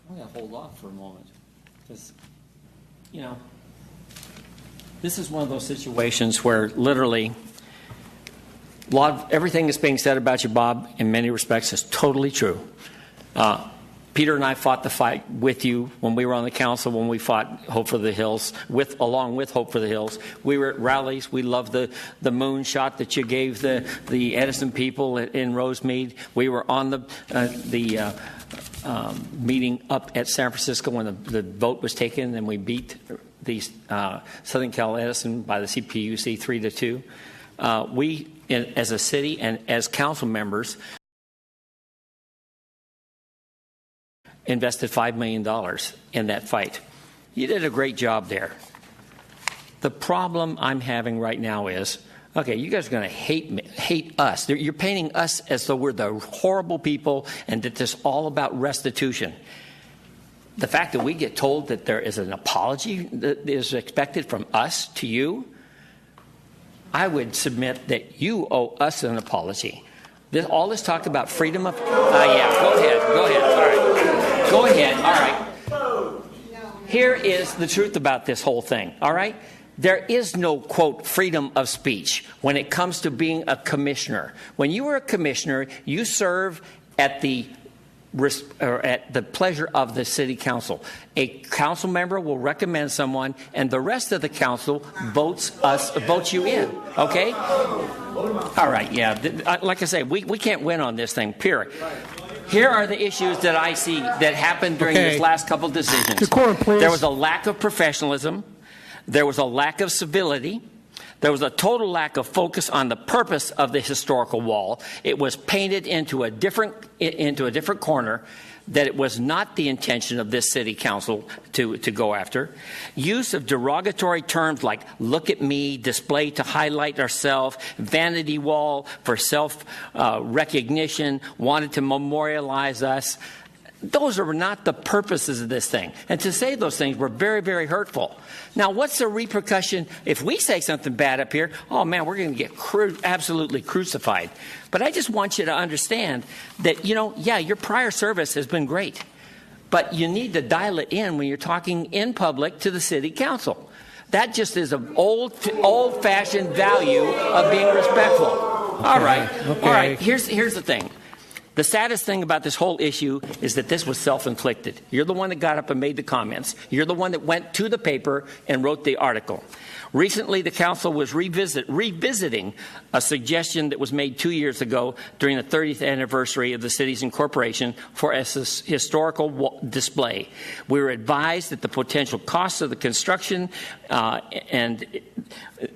I'm going to hold off for a moment because, you know, this is one of those situations where literally everything that's being said about you, Bob, in many respects is totally true. Peter and I fought the fight with you when we were on the council, when we fought Hope for the Hills, along with Hope for the Hills. We were at rallies. We loved the moonshot that you gave the Edison people in Rosemead. We were on the meeting up at San Francisco when the vote was taken, and we beat the Southern Cal Edison by the CPUC 3-2. We, as a city and as council members, invested $5 million in that fight. You did a great job there. The problem I'm having right now is, okay, you guys are going to hate us. You're painting us as though we're the horrible people and that this is all about restitution. The fact that we get told that there is an apology that is expected from us to you, I would submit that you owe us an apology. All this talk about freedom of... yeah, go ahead. All right. Go ahead. All right. Here is the truth about this whole thing. All right. There is no, quote, freedom of speech when it comes to being a commissioner. When you are a commissioner, you serve at the pleasure of the city council. A council member will recommend someone, and the rest of the council votes you in. Okay? All right. Yeah. Like I say, we can't win on this thing. Period. Here are the issues that I see that happened during this last couple of decisions. Decorum, please. There was a lack of professionalism. There was a lack of civility. There was a total lack of focus on the purpose of the historical wall. It was painted into a different corner that it was not the intention of this city council to go after. Use of derogatory terms like "look at me," display to highlight ourselves, vanity wall for self-recognition, wanted to memorialize us. Those are not the purposes of this thing. And to say those things were very, very hurtful. Now, what's the repercussion if we say something bad up here? Oh, man, we're going to get absolutely crucified. But I just want you to understand that, yeah, your prior service has been great. But you need to dial it in when you're talking in public to the city council. That just is an old-fashioned value of being respectful. All right. Okay. All right. Here's the thing. The saddest thing about this whole issue is that this was self-inflicted. You're the one that got up and made the comments. You're the one that went to the paper and wrote the article. Recently, the council was revisiting a suggestion that was made 2 years ago during the 30th anniversary of the city's incorporation for a historical display. We were advised that the potential costs of the construction and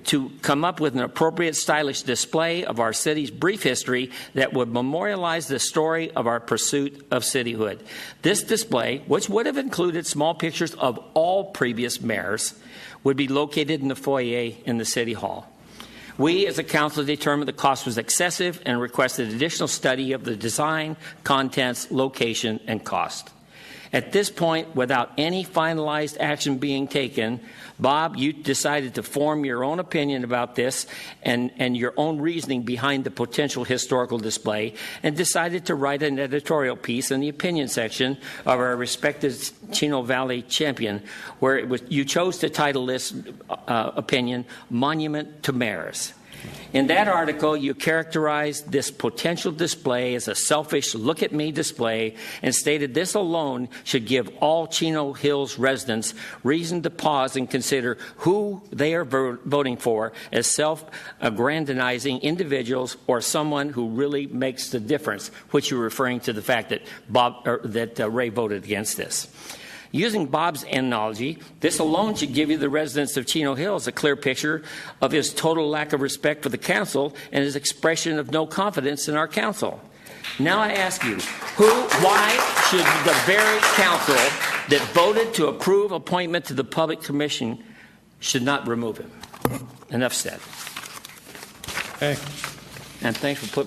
to come up with an appropriate stylish display of our city's brief history that would memorialize the story of our pursuit of cityhood. This display, which would have included small pictures of all previous mayors, would be located in the foyer in the City Hall. We, as a council, determined the cost was excessive and requested additional study of the design, contents, location, and cost. At this point, without any finalized action being taken, Bob, you decided to form your own opinion about this and your own reasoning behind the potential historical display, and decided to write an editorial piece in the opinion section of our respected Chino Valley Champion, where you chose to title this opinion "Monument to Mayors." In that article, you characterized this potential display as a selfish look-at-me display and stated this alone should give all Chino Hills residents reason to pause and consider who they are voting for as self-aggrandizing individuals or someone who really makes the difference, which you're referring to the fact that Ray voted against this. Using Bob's analogy, this alone should give you, the residents of Chino Hills, a clear picture of his total lack of respect for the council and his expression of no confidence in our council. Now I ask you, why should the very council that voted to approve appointment to the Public Commission should not remove him? Enough said. Okay. And thanks for putting